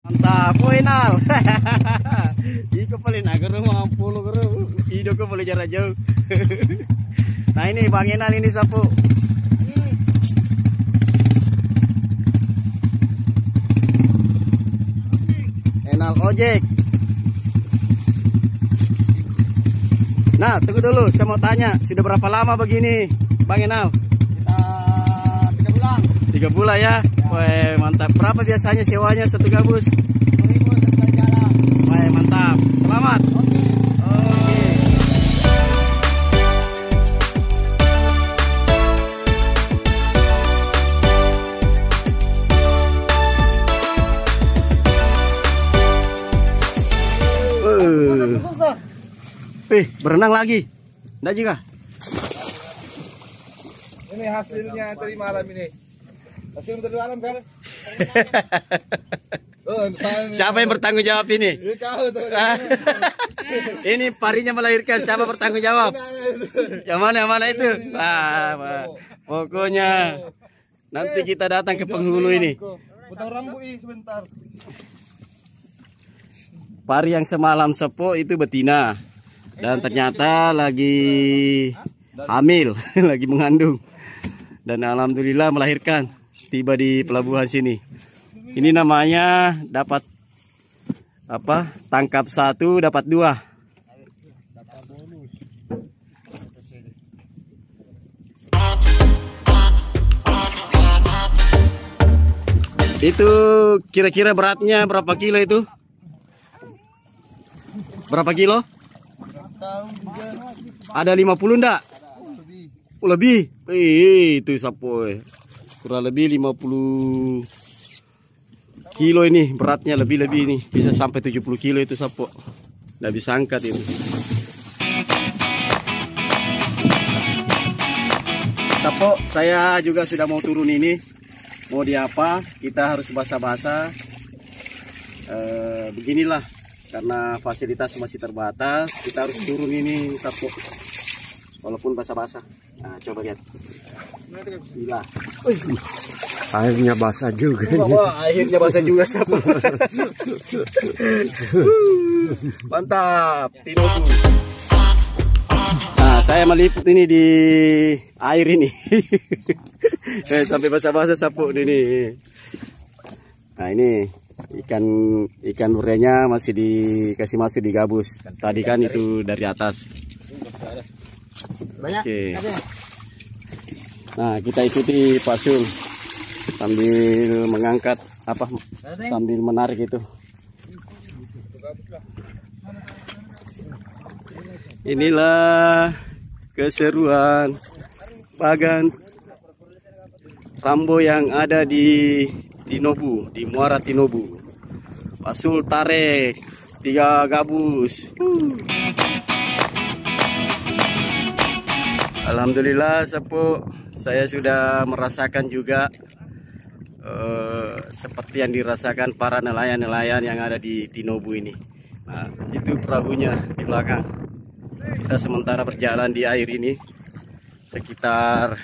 Mantap, final. Iko paling agar rumah 10 guru. Hidup ko boleh jarak jauh. Nah ini Bang Enal ini sapu. Enal ojek. Nah, tunggu dulu, saya mau tanya, sudah berapa lama begini, Bang Enal? Kita 3 bulan. 3 bulan ya? Wah, mantap. Berapa biasanya sewanya satu gabus? 1000 setelah jalan. Wah, mantap. Selamat. Oke. Berenang lagi. Enggak juga? Ini hasilnya tadi malam ini. Hasil tadi malam kan? Siapa yang bertanggung jawab ini? Ini parinya melahirkan, siapa bertanggung jawab? Yang mana itu? Pokoknya nanti kita datang ke penghulu ini. Potong rambut sebentar. Pari yang semalam sepo itu betina. Dan ternyata lagi hamil, lagi mengandung. Dan alhamdulillah melahirkan, tiba di pelabuhan sini. Ini namanya dapat apa? Tangkap 1 dapat 2. Itu kira-kira beratnya berapa kilo itu? Berapa kilo? Ada 50 enggak? Lebih. Itu sapoy. Kurang lebih 50 kilo ini beratnya, lebih ini. Bisa sampai 70 kilo itu sapo. Nggak bisa angkat itu. Sapo, saya juga sudah mau turun ini. Mau diapa? Kita harus basah-basah. Beginilah. Karena fasilitas masih terbatas, kita harus turun ini sapu, walaupun basah-basah. Nah, coba lihat. Gila. Airnya basah juga. Akhirnya basah juga sapu. Mantap, Tinobu. Nah, saya meliput ini di air ini. Sampai basah-basah sapu ini. Nah, ini ikan urenya masih dikasih masuk di gabus. Tadi kan itu dari atas. Oke. Nah, kita ikuti Pak Sul sambil mengangkat apa, sambil menarik itu. Inilah keseruan bagan Rambo yang ada di Tinobu, di Muara Tinobu. Pak Sul tarik 3 gabus. Alhamdulillah sapu, saya sudah merasakan juga seperti yang dirasakan para nelayan-nelayan yang ada di Tinobu ini. Nah, itu perahunya di belakang. Kita sementara berjalan di air ini sekitar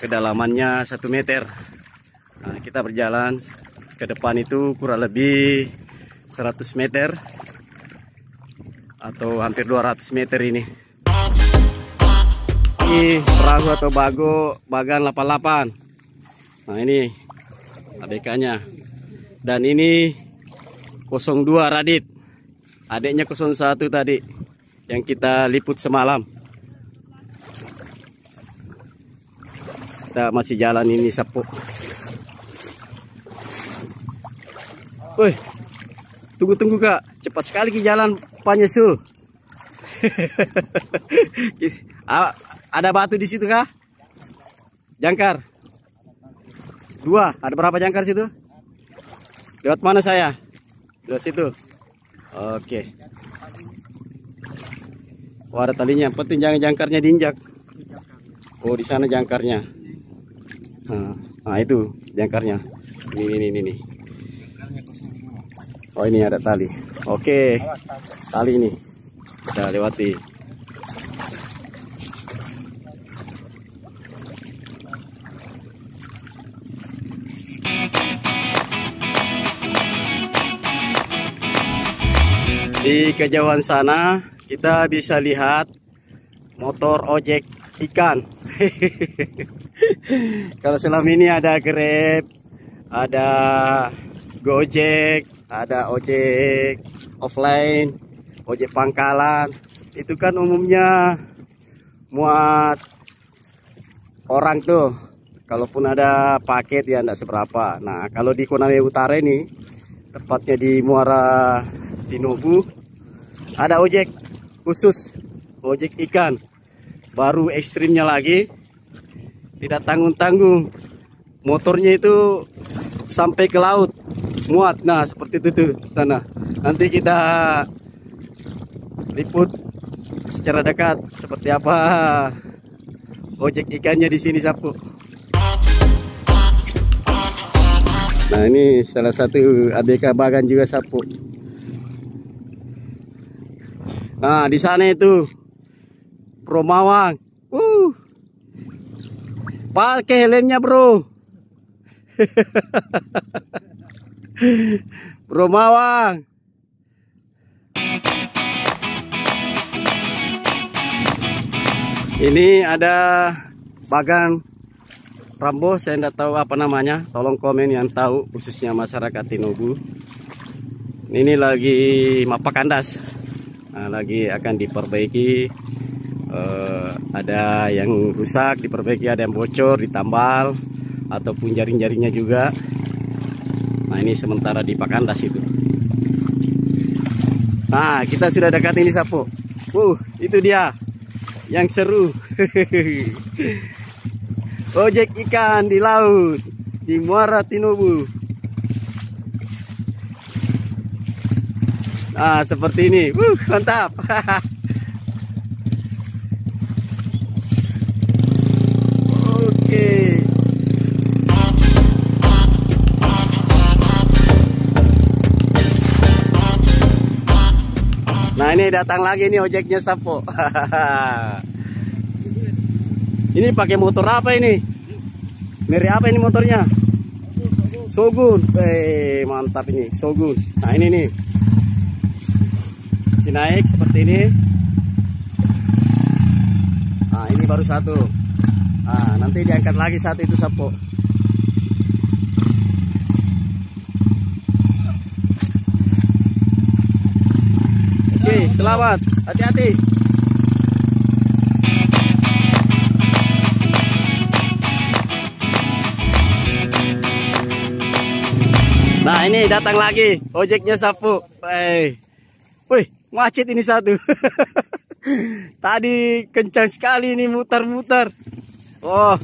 kedalamannya 1 meter. Nah, kita berjalan ke depan itu kurang lebih 100 meter atau hampir 200 meter ini. Ini perahu atau bagan 88. Nah, ini ABK-nya. Dan ini 02 Radit. Adiknya 01 tadi yang kita liput semalam. Kita masih jalan ini sapu. Woi, tunggu Kak, cepat sekali ke jalan Pak Nyesul. Ada batu di situ Kak? Jangkar. 2, ada berapa jangkar situ? Lewat mana saya? Lewat situ. Oke. Oh, ada talinya, penting jangan jangkarnya diinjak. Oh, di sana jangkarnya. Nah, itu jangkarnya. Ini. Oh, ini ada tali. Oke. Tali ini. Kita lewati. Di kejauhan sana kita bisa lihat motor ojek ikan. Kalau selama ini ada Grab, ada Gojek, ada ojek offline, ojek pangkalan, itu kan umumnya muat orang tuh. Kalaupun ada paket ya enggak seberapa. Nah, kalau di Konawe Utara ini, tepatnya di Muara Tinobu, ada ojek khusus, ojek ikan. Baru ekstrimnya lagi, tidak tanggung-tanggung, motornya itu sampai ke laut muat. Nah, seperti itu tuh sana. Nanti kita liput secara dekat seperti apa ojek ikannya di sini, Sapu. Nah, ini salah satu ABK Bagan juga, Sapu. Nah, di sana itu Bro Mawang. Pakai helmnya, Bro. Bro Mawang. Ini ada Bagan Rambo, saya tidak tahu apa namanya. Tolong komen yang tahu, khususnya masyarakat Tinobu. Ini lagi mapak kandas. Nah, lagi akan diperbaiki. Ada yang rusak diperbaiki, ada yang bocor ditambal, ataupun jaring-jaringnya juga. Nah, ini sementara di pakandas itu. Nah, kita sudah dekat ini, Sapu. Itu dia yang seru. Ojek ikan di laut di Muara Tinobu. Nah, seperti ini. Mantap. Oke. Nah, ini datang lagi nih ojeknya, Sapo. Ini pakai motor apa ini? Merek apa ini motornya? Shogun. Mantap ini, Shogun. Nah, ini nih. Naik seperti ini. Nah, ini baru satu. Nah, nanti diangkat lagi satu itu, Sapo. Oke, selamat. Hati-hati. Nah, ini datang lagi ojeknya, Sapu. Wih, macet ini satu. Tadi kencang sekali ini mutar-mutar. Oh,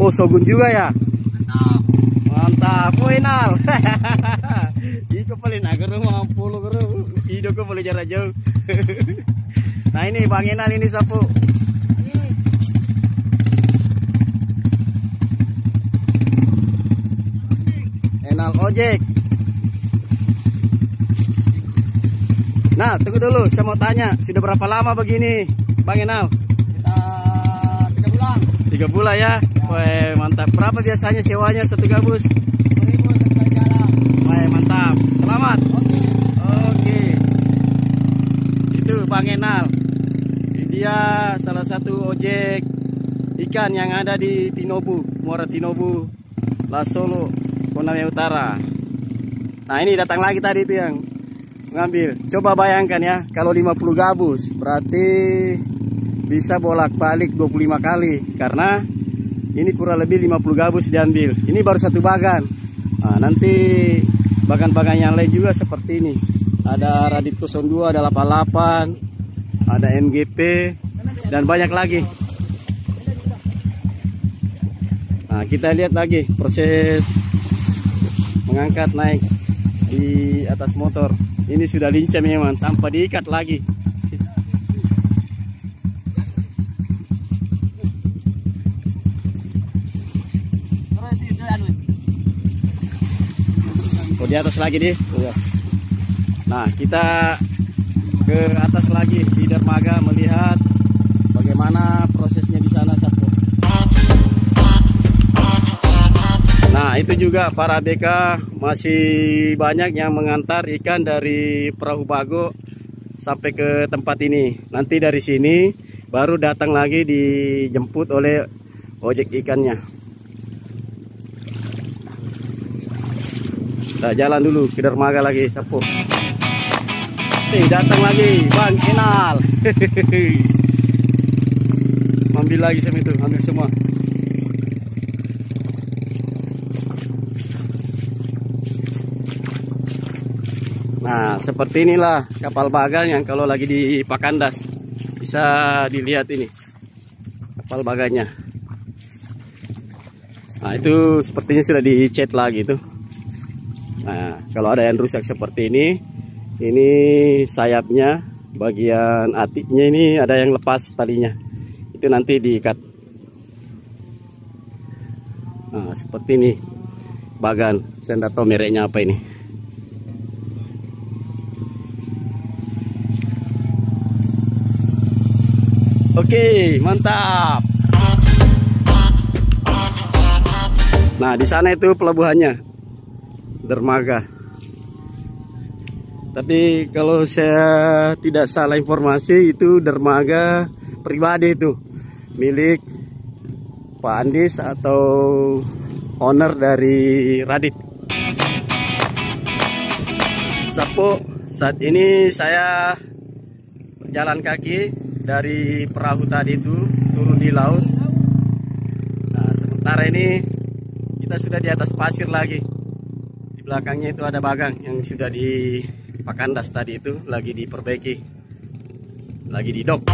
Shogun juga ya. Mantap, final. Iko paling nagar mampu guru. Hidup boleh jarak jauh. Nah, ini Bang Enal ini, Sapu. Enal ojek. Nah, tunggu dulu, saya mau tanya, sudah berapa lama begini, Bang Enal? Kita 3 bulan. 3 bulan ya? Wah, mantap. Berapa biasanya sewanya satu gabus? 1.000 sebulan jalan. Wah, mantap. Selamat. Oke. Itu Bang Enal. Dia salah satu ojek ikan yang ada di Tinobu, Muara Tinobu, Lasolo, Konawe Utara. Nah, ini datang lagi tadi itu yang ngambil. Coba bayangkan ya, kalau 50 gabus berarti bisa bolak-balik 25 kali, karena ini kurang lebih 50 gabus diambil. Ini baru satu bagan. Nah, nanti bagan-bagan yang lain juga seperti ini. Ada Radit 02, ada 88, ada MGP, dan banyak lagi. Nah, kita lihat lagi proses mengangkat naik di atas motor. Ini sudah lincah memang, tanpa diikat lagi. Oh, di atas lagi nih. Nah, kita ke atas lagi di dermaga melihat bagaimana prosesnya di sana, Sapu. Nah, Nah, itu juga para ABK masih banyak yang mengantar ikan dari perahu bago sampai ke tempat ini. Nanti dari sini baru datang lagi dijemput oleh ojek ikannya. Kita jalan dulu ke dermaga lagi, Sapo. Datang lagi Bang Kenal. Ambil lagi sama itu, ambil semua. Nah, seperti inilah kapal bagan yang kalau lagi di Pakandas bisa dilihat ini kapal bagannya. Nah, itu sepertinya sudah dicat lagi tuh. Nah, kalau ada yang rusak seperti ini sayapnya, bagian atiknya ini ada yang lepas talinya. Itu nanti diikat. Nah, seperti ini bagan. Saya tidak tahu mereknya apa ini. Oke, mantap. Nah, di sana itu pelabuhannya, dermaga. Tapi kalau saya tidak salah informasi itu dermaga pribadi itu, milik Pak Andis atau owner dari Radit. Sapo, saat ini saya berjalan kaki dari perahu tadi itu turun di laut. Nah, sementara ini kita sudah di atas pasir lagi. Di belakangnya itu ada bagang yang sudah di Pakandas tadi itu lagi diperbaiki, lagi di dok.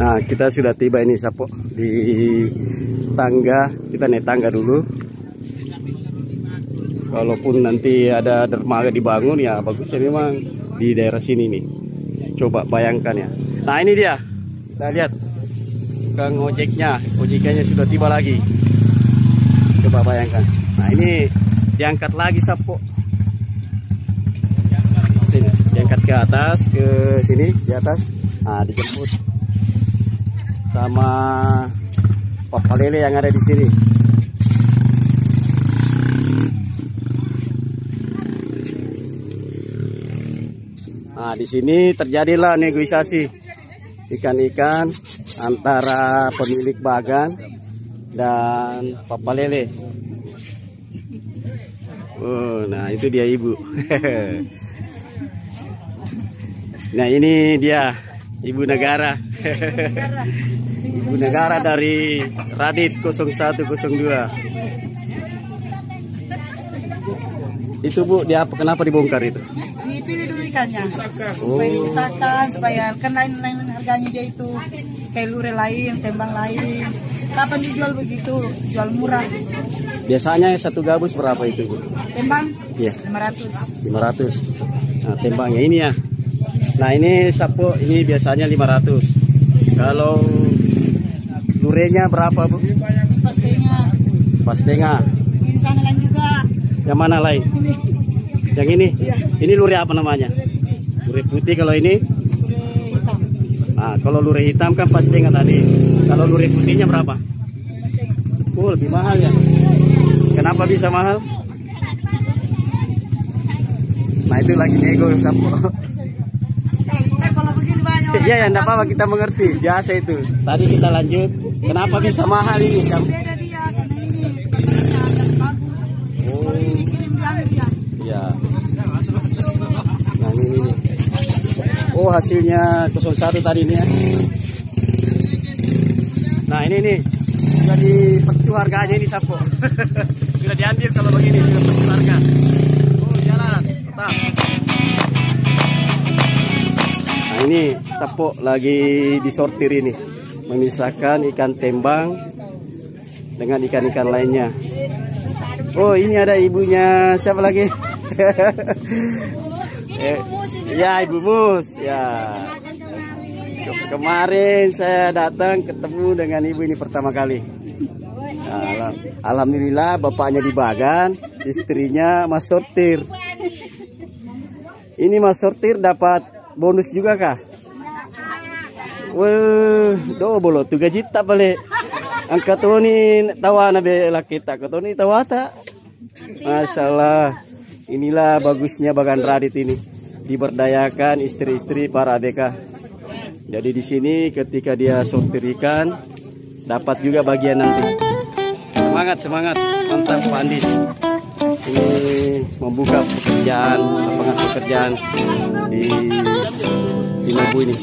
Nah, kita sudah tiba ini Sapo di tangga. Kita naik tangga dulu. Kalaupun nanti ada dermaga dibangun ya bagusnya memang di daerah sini nih. Coba bayangkan ya. Nah, ini dia. Kita lihat tukang ojekannya sudah tiba lagi. Coba bayangkan. Nah, ini diangkat lagi Sapo. Sini, diangkat ke atas, ke sini di atas. Nah, dijemput sama Papa Lele yang ada di sini. Nah, di sini terjadilah negosiasi ikan-ikan antara pemilik bagan dan Papa Lele. Oh, nah itu dia ibu. Nah, ini dia ibu negara. Ibu negara dari Radit 0102. Itu Bu, dia kenapa dibongkar itu? Dipilih dulu ikannya, supaya dipisahkan, supaya kan lain harganya dia itu kayak lure lain, tembang lain. Kapan dijual begitu? Jual murah. Biasanya satu gabus berapa itu Bu? Tembang? Iya. 500. 500. Nah, tembangnya ini ya. Nah, ini Sapo ini biasanya 500. Kalau lurenya berapa Bu? Pas tengah. Di sana lain juga. Yang mana lain? Yang ini? Iya. Ini lure apa namanya? Lure putih kalau ini? Lure hitam. Nah, kalau lure hitam kan pas tengah tadi. Kalau lure putihnya berapa? Oh, lebih mahal ya. Kenapa bisa mahal? Nah, itu lagi nego Sapo. Kalau begini banyak orang. Iya ya, enggak apa-apa, kita mengerti. Biasa itu. Tadi kita lanjut. Kenapa bisa mahal ini? Beda dia, karena ini pekerjaan agak bagus. Kalau ini kirim dia. Iya. Nah, ini. Oh, hasilnya 01 tadi ini ya. Nah, ini nih. Sudah dipertu harganya ini Sapo. Sudah diambil kalau begini, sudah pertu harga. Oh, jalan. Tetap. Nah, ini Sapo lagi disortir ini. Memisahkan ikan tembang dengan ikan-ikan lainnya. Oh, ini ada ibunya. Siapa lagi? Ya, Ibu Mus. Ya. Kemarin saya datang ketemu dengan ibu ini pertama kali. Alhamdulillah bapaknya di bagan, istrinya mas sortir. Ini mas sortir dapat bonus juga kah? Wah, double 3 juta balik. Angkat ni tawa na be laki tak ni tawa tak. Masalah. Inilah bagusnya Bagan Radit ini. Diberdayakan istri-istri para ABK. Jadi di sini ketika dia sortir ikan dapat juga bagian nanti. Semangat, mantap Pak Andis. Ini membuka pekerjaan, lapangan pekerjaan di Nobu ini.